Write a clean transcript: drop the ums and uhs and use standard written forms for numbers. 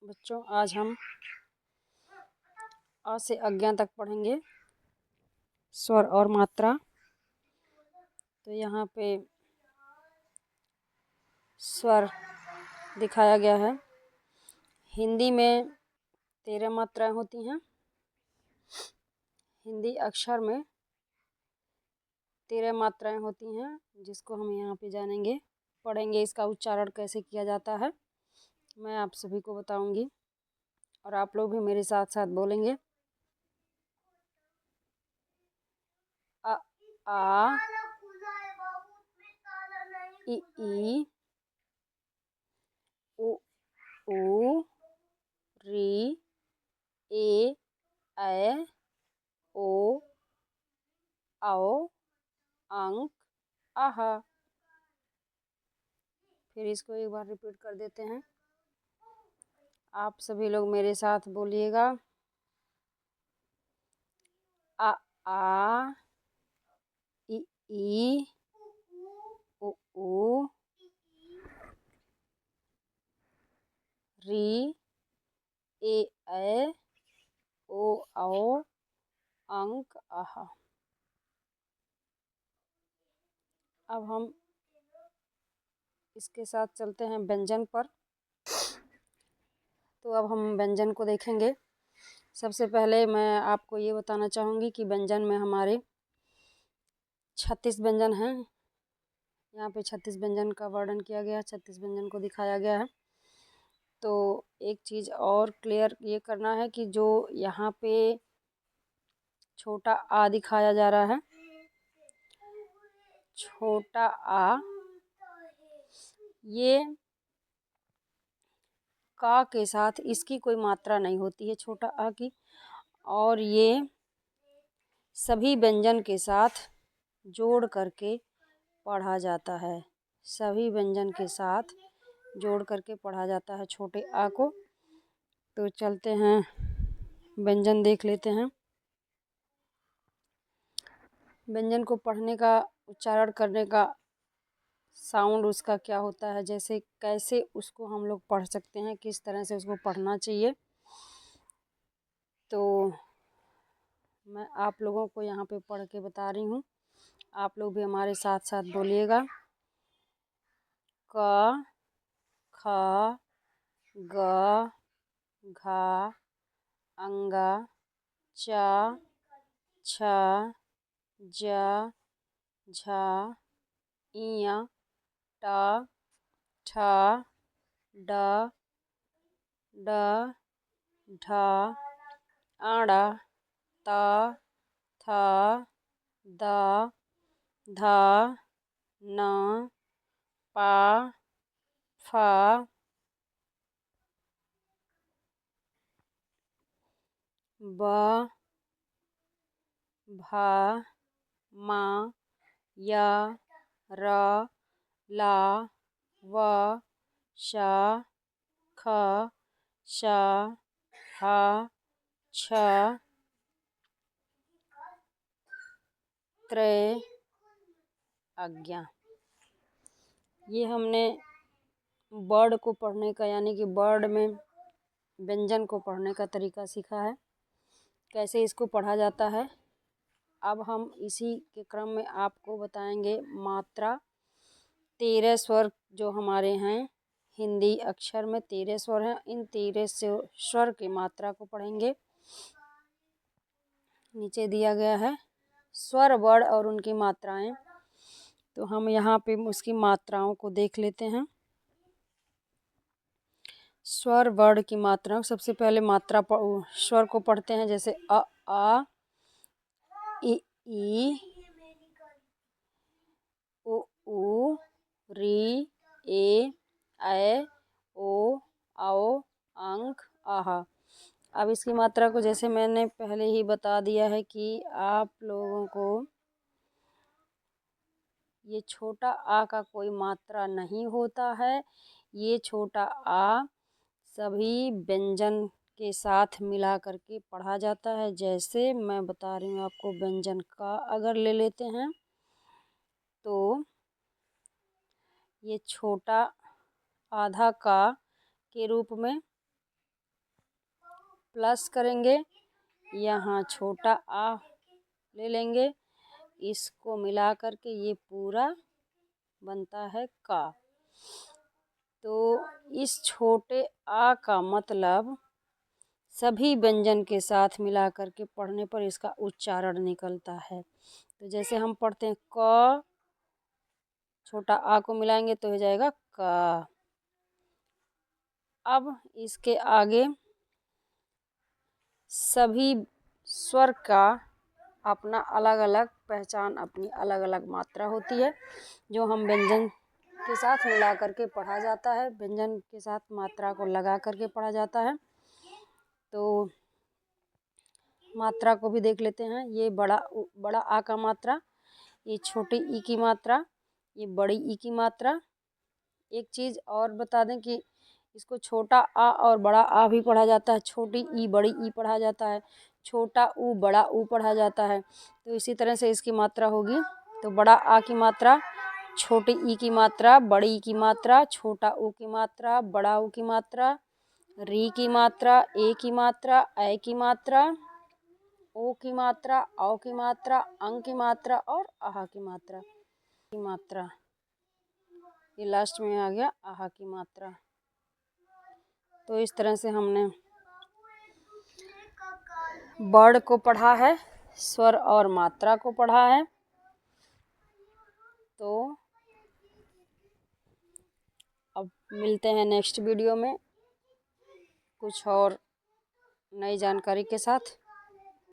बच्चों, आज हम अ से अज्ञा तक पढ़ेंगे, स्वर और मात्रा। तो यहाँ पे स्वर दिखाया गया है। हिंदी में 13 मात्राएं होती हैं। हिंदी अक्षर में 13 मात्राएं होती हैं, जिसको हम यहाँ पे जानेंगे, पढ़ेंगे। इसका उच्चारण कैसे किया जाता है मैं आप सभी को बताऊंगी, और आप लोग भी मेरे साथ साथ बोलेंगे। अ आ इ ई उ ऊ री ए ऐ ओ औ अंक आह। फिर इसको एक बार रिपीट कर देते हैं। आप सभी लोग मेरे साथ बोलिएगा। अ आ इ ई उ ऊ री ए ऐ ओ औ अंक आह। अब हम इसके साथ चलते हैं व्यंजन पर। तो अब हम व्यंजन को देखेंगे। सबसे पहले मैं आपको ये बताना चाहूँगी कि व्यंजन में हमारे 36 व्यंजन हैं। यहाँ पे 36 व्यंजन का वर्णन किया गया है, 36 व्यंजन को दिखाया गया है। तो एक चीज़ और क्लियर ये करना है कि जो यहाँ पे छोटा आ दिखाया जा रहा है, छोटा आ, ये का के साथ इसकी कोई मात्रा नहीं होती है छोटा आ की, और ये सभी व्यंजन के साथ जोड़ करके पढ़ा जाता है। सभी व्यंजन के साथ जोड़ करके पढ़ा जाता है छोटे आ को। तो चलते हैं, व्यंजन देख लेते हैं। व्यंजन को पढ़ने का, उच्चारण करने का साउंड उसका क्या होता है, जैसे कैसे उसको हम लोग पढ़ सकते हैं, किस तरह से उसको पढ़ना चाहिए। तो मैं आप लोगों को यहाँ पे पढ़ के बता रही हूँ, आप लोग भी हमारे साथ साथ बोलिएगा। क ख ग घ अंगा च छ ज झ इय ट ठ ड ढ अण त थ द ध न प फ ब भ म य र ल व श ख श ह छ त्रे अज्ञा। ये हमने वर्ड को पढ़ने का, यानी कि वर्ड में व्यंजन को पढ़ने का तरीका सीखा है, कैसे इसको पढ़ा जाता है। अब हम इसी के क्रम में आपको बताएंगे मात्रा। 13 स्वर जो हमारे हैं, हिंदी अक्षर में 13 स्वर हैं। इन 13 स्वर की मात्रा को पढ़ेंगे। नीचे दिया गया है स्वर, वर्ण और उनकी मात्राएं। तो हम यहाँ पे उसकी मात्राओं को देख लेते हैं। स्वर वर्ण की मात्रा, सबसे पहले मात्रा स्वर को पढ़ते हैं, जैसे अ आ इ ई उ ऊ री ए ऐ ओ औ अंक आह। अब इसकी मात्रा को जैसे मैंने पहले ही बता दिया है कि आप लोगों को ये छोटा आ का कोई मात्रा नहीं होता है। ये छोटा आ सभी व्यंजन के साथ मिला करके पढ़ा जाता है। जैसे मैं बता रही हूँ आपको, व्यंजन का अगर ले लेते हैं तो ये छोटा आधा का के रूप में प्लस करेंगे, यहाँ छोटा आ ले लेंगे, इसको मिला करके ये पूरा बनता है का। तो इस छोटे आ का मतलब सभी व्यंजन के साथ मिला करके पढ़ने पर इसका उच्चारण निकलता है। तो जैसे हम पढ़ते हैं क, छोटा आ को मिलाएंगे तो हो जाएगा का। अब इसके आगे सभी स्वर का अपना अलग अलग पहचान, अपनी अलग अलग मात्रा होती है, जो हम व्यंजन के साथ मिला करके पढ़ा जाता है, व्यंजन के साथ मात्रा को लगा करके पढ़ा जाता है। तो मात्रा को भी देख लेते हैं। ये बड़ा आ का मात्रा, ये छोटी ई की मात्रा, ये बड़ी ई की मात्रा। एक चीज़ और बता दें कि इसको छोटा आ और बड़ा आ भी पढ़ा जाता है, छोटी ई बड़ी ई पढ़ा जाता है, छोटा ऊ बड़ा ऊ पढ़ा जाता है। तो इसी तरह से इसकी मात्रा होगी। तो बड़ा आ की मात्रा, छोटी ई की मात्रा, बड़ी ई की मात्रा, छोटा ऊ की मात्रा, बड़ा ऊ की मात्रा, री की मात्रा, ए की मात्रा, ऐ की मात्रा, ओ की मात्रा, औ की मात्रा, अंग की मात्रा और आहा की मात्रा। ये लास्ट में आ गया आहा की मात्रा। तो इस तरह से हमने वर्ड को पढ़ा है, स्वर और मात्रा को पढ़ा है। तो अब मिलते हैं नेक्स्ट वीडियो में कुछ और नई जानकारी के साथ।